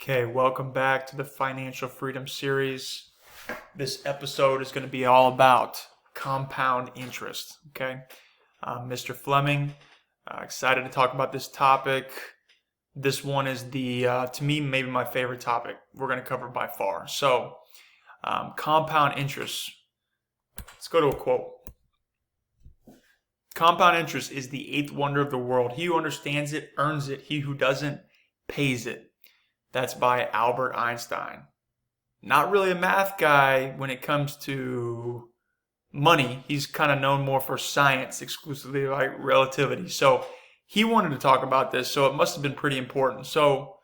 Okay, welcome back to the Financial Freedom Series. This episode is going to be all about compound interest. Okay, Mr. Fleming, excited to talk about this topic. This one is to me, maybe my favorite topic we're going to cover by far. So, compound interest. Let's go to a quote. Compound interest is the eighth wonder of the world. He who understands it earns it. He who doesn't pays it. That's by Albert Einstein. Not really a math guy when it comes to money. He's kind of known more for science, exclusively like relativity. So he wanted to talk about this, so it must have been pretty important. So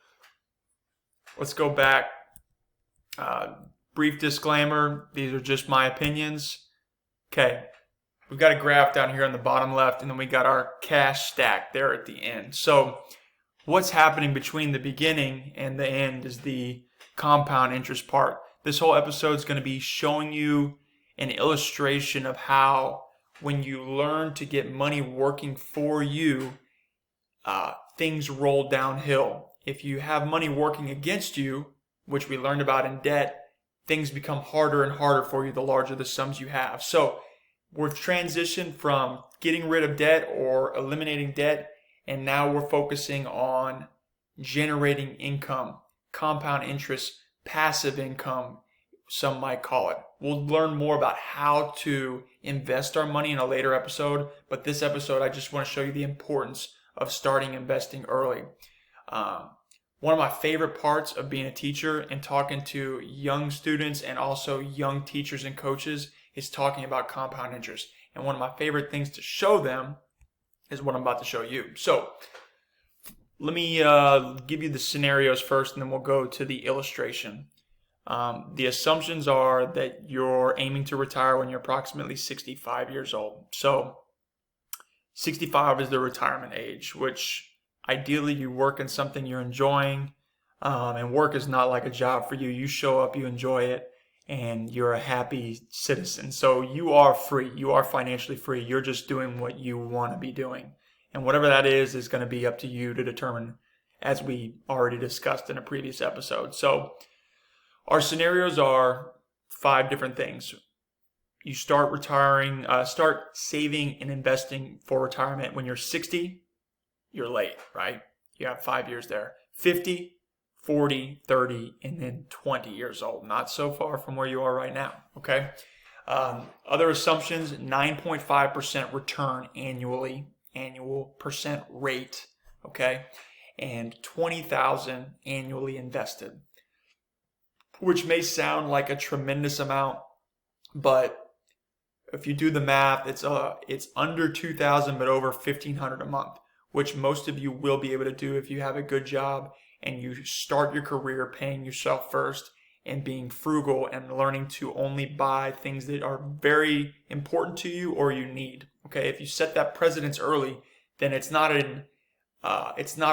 let's go back. Brief disclaimer, these are just my opinions. Okay, we've got a graph down here on the bottom left, and then we got our cash stack there at the end. So what's happening between the beginning and the end is the compound interest part. This whole episode is going to be showing you an illustration of how when you learn to get money working for you, things roll downhill. If you have money working against you, which we learned about in debt, things become harder and harder for you the larger the sums you have. So we've transitioned from getting rid of debt or eliminating debt, and now we're focusing on generating income, compound interest, passive income, some might call it. We'll learn more about how to invest our money in a later episode, but this episode I just want to show you the importance of starting investing early. One of my favorite parts of being a teacher and talking to young students and also young teachers and coaches is talking about compound interest. And one of my favorite things to show them is what I'm about to show you. So let me give you the scenarios first, and then we'll go to the illustration. The assumptions are that you're aiming to retire when you're approximately 65 years old. So 65 is the retirement age, which ideally you work in something you're enjoying, and work is not like a job for you. You show up, you enjoy it, and you're a happy citizen. So you are free. You are financially free. You're just doing what you want to be doing. And whatever that is going to be up to you to determine, as we already discussed in a previous episode. So our scenarios are 5 different things. You start start saving and investing for retirement when you're 60. You're late, right? You have 5 years there. 50, 40, 30, and then 20 years old. Not so far from where you are right now, okay? Other assumptions, 9.5% return annually, annual percent rate, okay? And 20,000 annually invested, which may sound like a tremendous amount, but if you do the math, it's under 2,000 but over 1,500 a month, which most of you will be able to do if you have a good job and you start your career paying yourself first and being frugal and learning to only buy things that are very important to you or you need. Okay, if you set that precedence early, then it's not a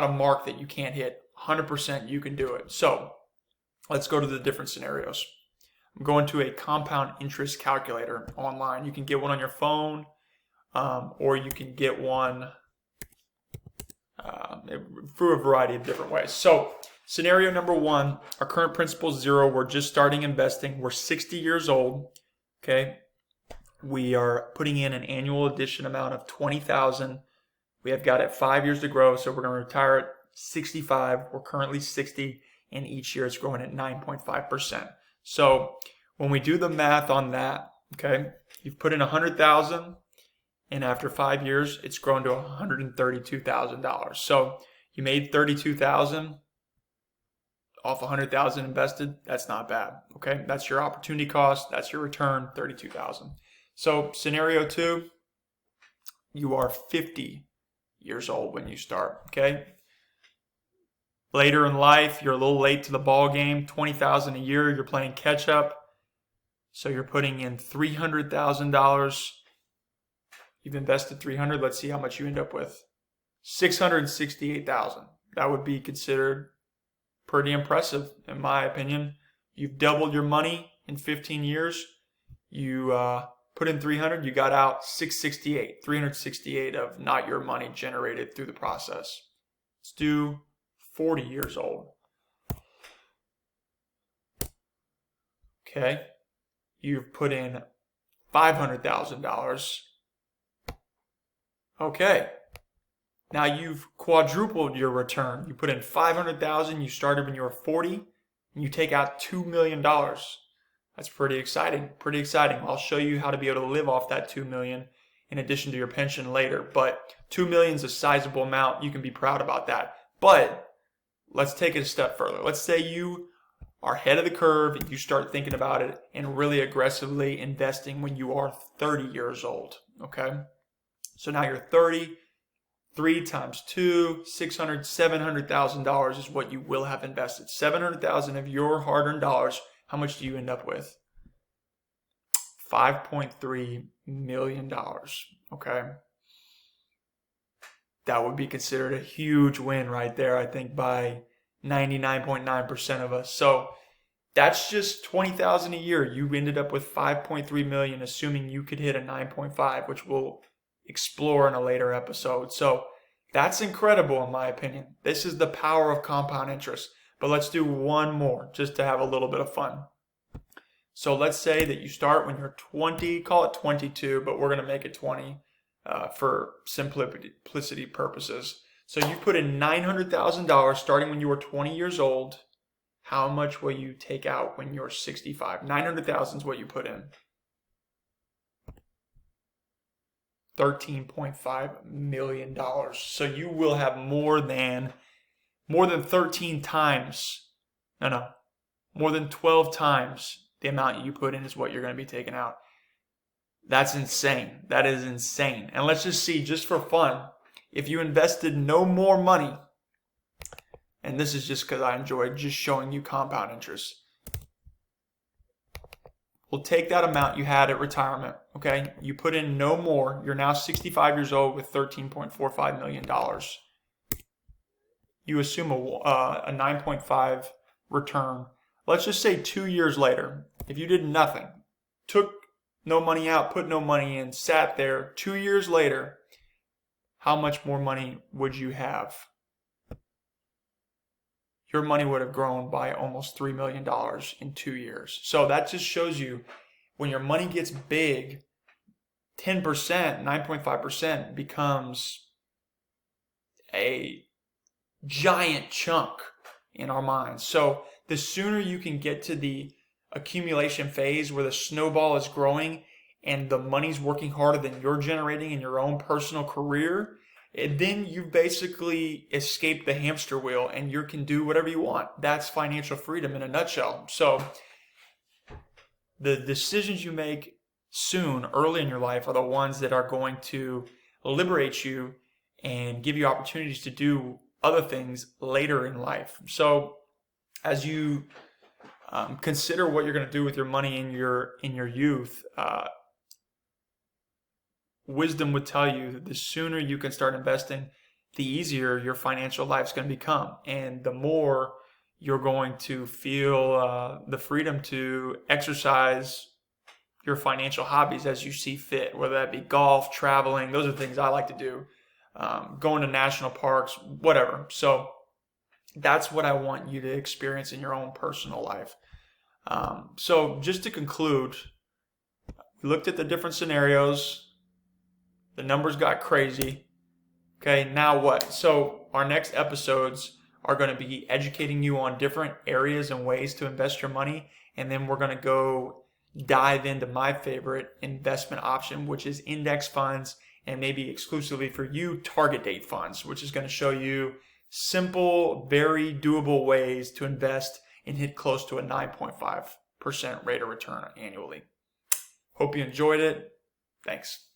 mark that you can't hit. 100% you can do it. So let's go to the different scenarios. I'm going to a compound interest calculator online. You can get one on your phone, or you can get one through a variety of different ways. So scenario number 1, our current principal is 0. We're just starting investing. We're 60 years old. Okay. We are putting in an annual addition amount of 20,000. We have got it 5 years to grow. So we're going to retire at 65. We're currently 60, and each year it's growing at 9.5%. So when we do the math on that, okay, you've put in 100,000. And after 5 years, it's grown to $132,000. So you made $32,000 off 100,000 invested. That's not bad. Okay, that's your opportunity cost. That's your return, $32,000. So scenario 2, you are 50 years old when you start. Okay, later in life, you're a little late to the ball game. $20,000 a year. You're playing catch up. So you're putting in $300,000. You've invested 300. Let's see how much you end up with. 668,000. That would be considered pretty impressive, in my opinion. You've doubled your money in 15 years. You put in 300. You got out 668. 368 of not your money generated through the process. Let's do 40 years old. Okay. You've put in $500,000. Okay. Now you've quadrupled your return. You put in 500,000, you started when you were 40, and you take out $2 million. That's pretty exciting. Pretty exciting. I'll show you how to be able to live off that $2 million in addition to your pension later. But $2 million is a sizable amount. You can be proud about that. But let's take it a step further. Let's say you are ahead of the curve and you start thinking about it and really aggressively investing when you are 30 years old. Okay? So now you're 30. 3 times 2, $600,000, $700,000 is what you will have invested. $700,000 of your hard-earned dollars. How much do you end up with? $5.3 million. Okay. That would be considered a huge win right there, I think, by 99.9% of us. So that's just $20,000 a year. You ended up with $5.3 million, assuming you could hit a 9.5, which we'll explore in a later episode. So that's incredible in my opinion. This is the power of compound interest. But let's do one more just to have a little bit of fun. So let's say that you start when you're 20, call it 22, but we're going to make it 20 for simplicity purposes. So you put in $900,000 starting when you were 20 years old. How much will you take out when you're 65? $900,000 is what you put in. $13.5 million. So you will have more than 13 times, more than 12 times the amount you put in is what you're going to be taking out. That's insane. That is insane. And let's just see, just for fun, if you invested no more money, and this is just because I enjoy just showing you compound interest. We'll take that amount you had at retirement, okay? You put in no more. You're now 65 years old with $13.45 million. You assume a 9.5 return. Let's just say 2 years later, if you did nothing, took no money out, put no money in, sat there, 2 years later, how much more money would you have? Your money would have grown by almost $3 million in 2 years. So that just shows you when your money gets big, 10%, 9.5% becomes a giant chunk in our minds. So the sooner you can get to the accumulation phase where the snowball is growing and the money's working harder than you're generating in your own personal career, then you've basically escaped the hamster wheel and you can do whatever you want. That's financial freedom in a nutshell. So the decisions you make soon, early in your life, are the ones that are going to liberate you and give you opportunities to do other things later in life. So as you consider what you're going to do with your money in your youth, wisdom would tell you that the sooner you can start investing, the easier your financial life is going to become, and the more you're going to feel the freedom to exercise your financial hobbies as you see fit, whether that be golf, traveling. Those are things I like to do, going to national parks, whatever. So that's what I want you to experience in your own personal life. So just to conclude, we looked at the different scenarios. The numbers got crazy. Okay, now what? So our next episodes are going to be educating you on different areas and ways to invest your money. And then we're going to go dive into my favorite investment option, which is index funds, and maybe exclusively for you, target date funds, which is going to show you simple, very doable ways to invest and hit close to a 9.5% rate of return annually. Hope you enjoyed it. Thanks.